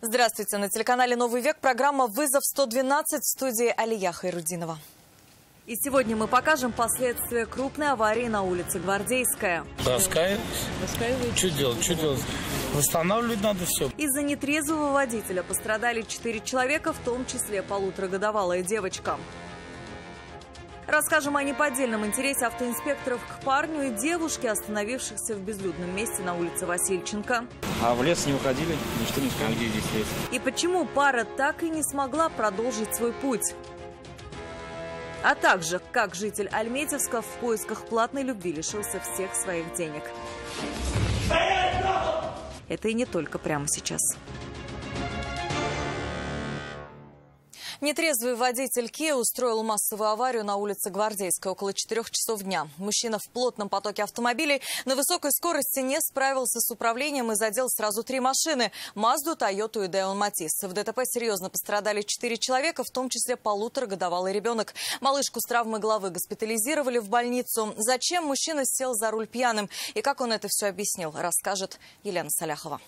Здравствуйте. На телеканале «Новый век» программа «Вызов 112» в студии Алия Хайрудинова. И сегодня мы покажем последствия крупной аварии на улице Гвардейская. Раскаиваюсь. Что делать? Восстанавливать надо все. Из-за нетрезвого водителя пострадали 4 человека, в том числе полуторагодовалая девочка. Расскажем о неподдельном интересе автоинспекторов к парню и девушке, остановившихся в безлюдном месте на улице Васильченко. А в лес не уходили? Ничто не сказали, где здесь лес. И почему пара так и не смогла продолжить свой путь. А также, как житель Альметьевска в поисках платной любви лишился всех своих денег. Это и не только прямо сейчас. Нетрезвый водитель Kia устроил массовую аварию на улице Гвардейской около 4 часов дня. Мужчина в плотном потоке автомобилей на высокой скорости не справился с управлением и задел сразу 3 машины – Мазду, Тойоту и Деон Матис. В ДТП серьезно пострадали 4 человека, в том числе полуторагодовалый ребенок. Малышку с травмой головы госпитализировали в больницу. Зачем мужчина сел за руль пьяным и как он это все объяснил, расскажет Елена Саляхова.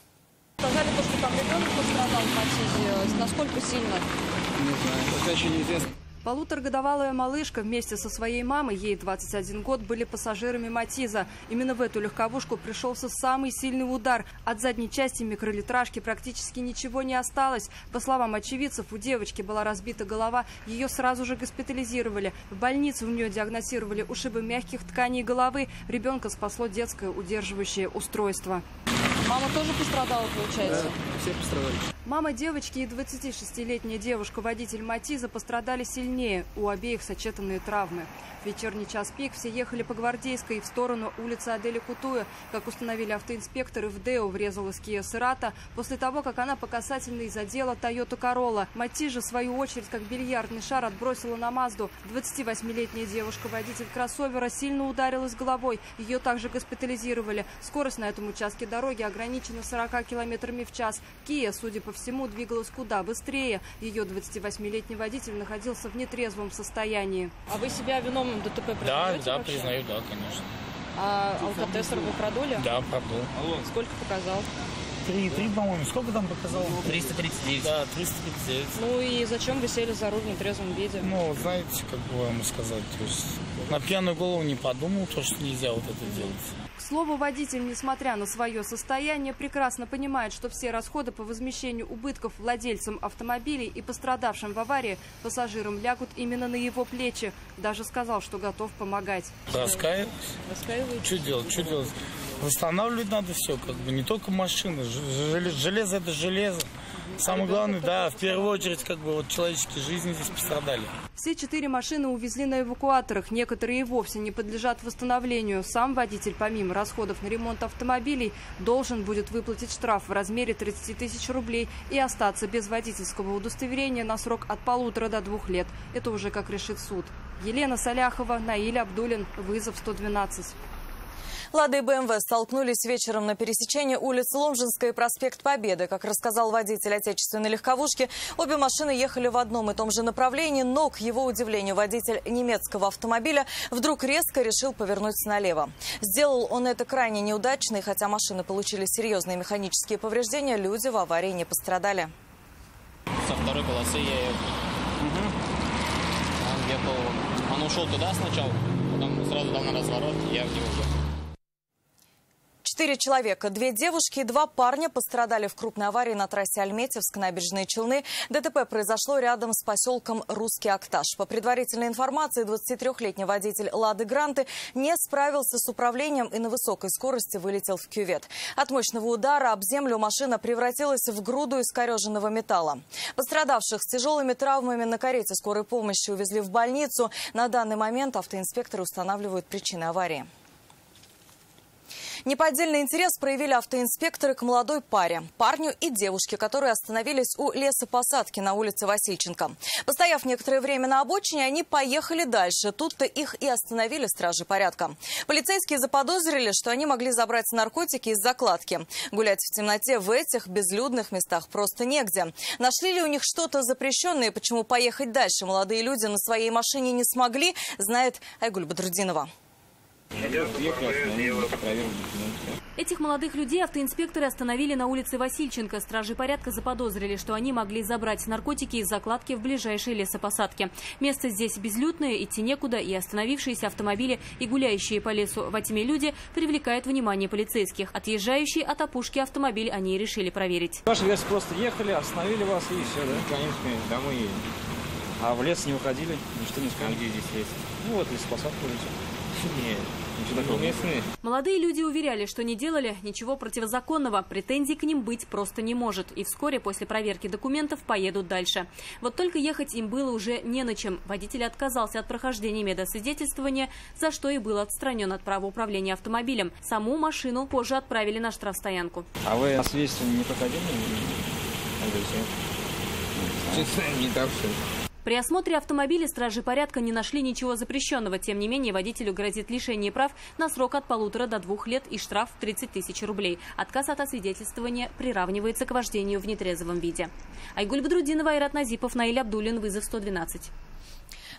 Сказали, что там ребенок пострадал в Матизе. Насколько сильно? Не знаю, пока еще неизвестно. Полуторагодовалая малышка вместе со своей мамой, ей 21 год, были пассажирами Матиза. Именно в эту легковушку пришелся самый сильный удар. От задней части микролитражки практически ничего не осталось. По словам очевидцев, у девочки была разбита голова, ее сразу же госпитализировали. В больнице у нее диагностировали ушибы мягких тканей головы. Ребенка спасло детское удерживающее устройство. Мама тоже пострадала, получается? Да, все пострадали. Мама девочки и 26-летняя девушка-водитель Матиза пострадали сильнее. У обеих сочетанные травмы. В вечерний час пик все ехали по Гвардейской в сторону улицы Аделя Кутуя. Как установили автоинспекторы, в Део врезалась Kia Cerato после того, как она по касательной задела Toyota Corolla. Матиз же, в свою очередь, как бильярдный шар отбросила на Мазду. 28-летняя девушка-водитель кроссовера сильно ударилась головой. Ее также госпитализировали. Скорость на этом участке дороги ограничена 40 километрами в час. Kia, судя по всему, двигалась куда быстрее. Ее 28-летний водитель находился в нетрезвом состоянии. А вы себя виновным ДТП признаете? Да, признаю, да, конечно. А алкотестер вы продули? Да, продул. Сколько показал? 3, по-моему. Сколько там показал? 339. Да, 339. Ну и зачем вы сели за руль в нетрезвом виде? Ну, знаете, как бы вам сказать, то есть на пьяную голову не подумал, то, что нельзя вот это делать. К слову, водитель, несмотря на свое состояние, прекрасно понимает, что все расходы по возмещению убытков владельцам автомобилей и пострадавшим в аварии пассажирам лягут именно на его плечи. Даже сказал, что готов помогать. Раскаиваюсь. Что делать? Восстанавливать надо все, как бы не только машины. Железо это железо. Самое главное, да, в первую очередь, как бы вот человеческие жизни здесь пострадали. Все 4 машины увезли на эвакуаторах. Некоторые и вовсе не подлежат восстановлению. Сам водитель, помимо расходов на ремонт автомобилей, должен будет выплатить штраф в размере 30 тысяч рублей и остаться без водительского удостоверения на срок от 1,5 до 2 лет. Это уже как решит суд. Елена Саляхова, Наиль Абдулин, «Вызов 112». «Лада» и БМВ столкнулись вечером на пересечении улиц Ломжинская и проспект Победы. Как рассказал водитель отечественной легковушки, обе машины ехали в одном и том же направлении, но, к его удивлению, водитель немецкого автомобиля вдруг резко решил повернуть налево. Сделал он это крайне неудачно, и хотя машины получили серьезные механические повреждения, люди в аварии не пострадали. Со второй полосы я ехал. Он ушел туда сначала, потом сразу дал на разворот, я в него ехал. 4 человека, 2 девушки и 2 парня пострадали в крупной аварии на трассе Альметьевск-Набережные Челны. ДТП произошло рядом с поселком Русский Акташ. По предварительной информации, 23-летний водитель «Лады Гранты» не справился с управлением и на высокой скорости вылетел в кювет. От мощного удара об землю машина превратилась в груду искореженного металла. Пострадавших с тяжелыми травмами на карете скорой помощи увезли в больницу. На данный момент автоинспекторы устанавливают причины аварии. Неподдельный интерес проявили автоинспекторы к молодой паре, парню и девушке, которые остановились у лесопосадки на улице Васильченко. Постояв некоторое время на обочине, они поехали дальше. Тут-то их и остановили стражи порядка. Полицейские заподозрили, что они могли забрать наркотики из закладки. Гулять в темноте в этих безлюдных местах просто негде. Нашли ли у них что-то запрещенное, почему поехать дальше молодые люди на своей машине не смогли, знает Айгуль Бадрудинова. Я проверил документы. Этих молодых людей автоинспекторы остановили на улице Васильченко. Стражи порядка заподозрили, что они могли забрать наркотики из закладки в ближайшей лесопосадке. Место здесь безлюдное, идти некуда, и остановившиеся автомобили и гуляющие по лесу во тьме люди привлекают внимание полицейских. Отъезжающий от опушки автомобиль они решили проверить. Ваша версия, просто ехали, остановили вас и все, да? Конечно, домой едем. А в лес не уходили? Ничто не А сказали? где здесь есть? Ну вот, лесопосадку идете. Нет, Ничего такого. местные. Молодые люди уверяли, что не делали ничего противозаконного. Претензий к ним быть просто не может. И вскоре после проверки документов поедут дальше. Вот только ехать им было уже не на чем. Водитель отказался от прохождения медосвидетельствования, за что и был отстранен от права управления автомобилем. Саму машину позже отправили на штрафстоянку. А вы освидетельствование не проходили? Честно, не так все. При осмотре автомобиля стражи порядка не нашли ничего запрещенного. Тем не менее, водителю грозит лишение прав на срок от 1,5 до 2 лет и штраф в 30 тысяч рублей. Отказ от освидетельствования приравнивается к вождению в нетрезвом виде. Айгуль Бадрудинова, Айрат Назипов, Наиль Абдуллин, вызов 112.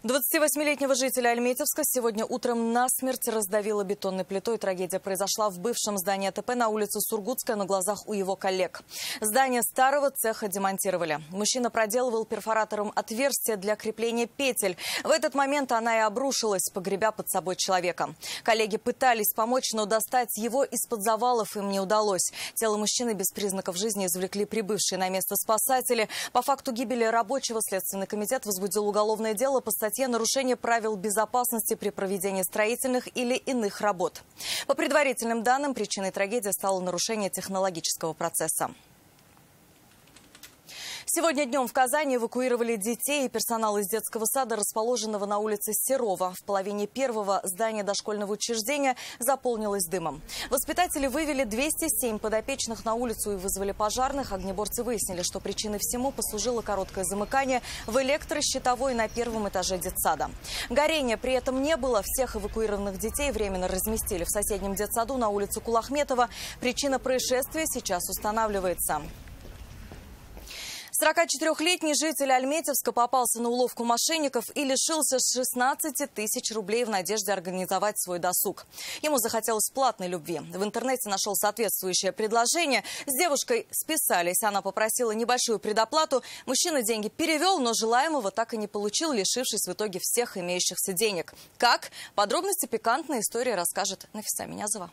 28-летнего жителя Альметьевска сегодня утром насмерть раздавило бетонной плитой. Трагедия произошла в бывшем здании АТП на улице Сургутская на глазах у его коллег. Здание старого цеха демонтировали. Мужчина проделывал перфоратором отверстие для крепления петель. В этот момент она и обрушилась, погребя под собой человека. Коллеги пытались помочь, но достать его из-под завалов им не удалось. Тело мужчины без признаков жизни извлекли прибывшие на место спасатели. По факту гибели рабочего Следственный комитет возбудил уголовное дело по статье «Нарушение правил безопасности при проведении строительных или иных работ». По предварительным данным, причиной трагедии стало нарушение технологического процесса. Сегодня днем в Казани эвакуировали детей и персонал из детского сада, расположенного на улице Серова. В половине первого здание дошкольного учреждения заполнилось дымом. Воспитатели вывели 207 подопечных на улицу и вызвали пожарных. Огнеборцы выяснили, что причиной всему послужило короткое замыкание в электрощитовой на первом этаже детсада. Горения при этом не было. Всех эвакуированных детей временно разместили в соседнем детсаду на улице Кулахметова. Причина происшествия сейчас устанавливается. 44-летний житель Альметьевска попался на уловку мошенников и лишился 16 тысяч рублей в надежде организовать свой досуг. Ему захотелось платной любви. В интернете нашел соответствующее предложение. С девушкой списались. Она попросила небольшую предоплату. Мужчина деньги перевел, но желаемого так и не получил, лишившись в итоге всех имеющихся денег. Как? Подробности пикантной истории расскажет Нафиса Минязова.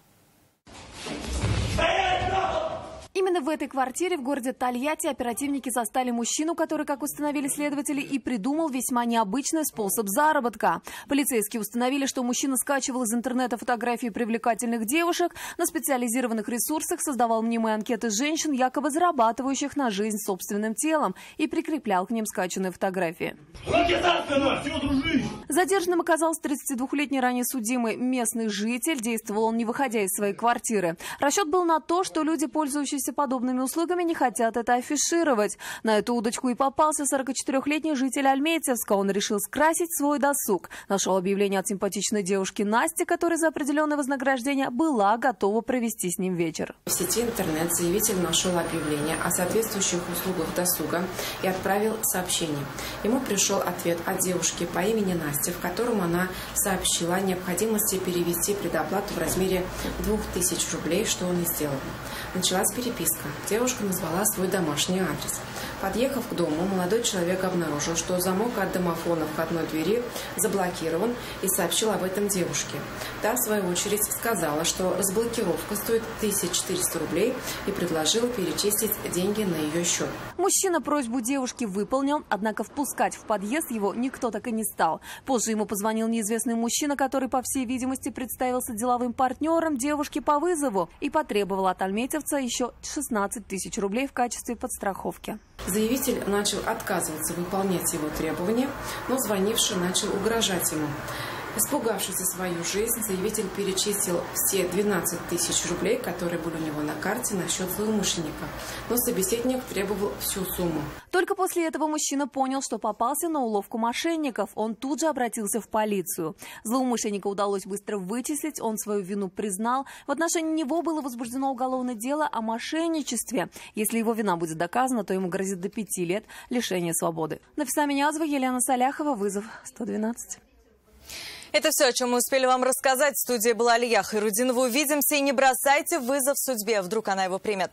Именно в этой квартире в городе Тольятти оперативники застали мужчину, который, как установили следователи, и придумал весьма необычный способ заработка. Полицейские установили, что мужчина скачивал из интернета фотографии привлекательных девушек, на специализированных ресурсах создавал мнимые анкеты женщин, якобы зарабатывающих на жизнь собственным телом, и прикреплял к ним скачанные фотографии. Задержанным оказался 32-летний ранее судимый местный житель. Действовал он, не выходя из своей квартиры. Расчет был на то, что люди, пользующиеся подобными услугами, не хотят это афишировать. На эту удочку и попался 44-летний житель Альметьевска. Он решил скрасить свой досуг. Нашел объявление от симпатичной девушки Насти, которая за определенное вознаграждение была готова провести с ним вечер. В сети интернет заявитель нашел объявление о соответствующих услугах досуга и отправил сообщение. Ему пришел ответ от девушки по имени Настя, в котором она сообщила о необходимости перевести предоплату в размере 2000 рублей, что он и сделал. Началась переписка. Девушка назвала свой домашний адрес. Подъехав к дому, молодой человек обнаружил, что замок от домофона входной двери заблокирован, и сообщил об этом девушке. Та, в свою очередь, сказала, что разблокировка стоит 1400 рублей и предложила перечислить деньги на ее счет. Мужчина просьбу девушки выполнил, однако впускать в подъезд его никто так и не стал. Позже ему позвонил неизвестный мужчина, который, по всей видимости, представился деловым партнером девушки по вызову и потребовал от альметьевца еще 16 тысяч рублей в качестве подстраховки. Заявитель начал отказываться выполнять его требования, но звонивший начал угрожать ему. Испугавшись за свою жизнь, заявитель перечислил все 12 тысяч рублей, которые были у него на карте, на счет злоумышленника. Но собеседник требовал всю сумму. Только после этого мужчина понял, что попался на уловку мошенников. Он тут же обратился в полицию. Злоумышленника удалось быстро вычислить, он свою вину признал. В отношении него было возбуждено уголовное дело о мошенничестве. Если его вина будет доказана, то ему грозит до 5 лет лишения свободы. Нафиса Минязова, Елена Саляхова, вызов 112. Это все, о чем мы успели вам рассказать. В студии была Алия Хайрудинова. Увидимся и не бросайте вызов судьбе. Вдруг она его примет.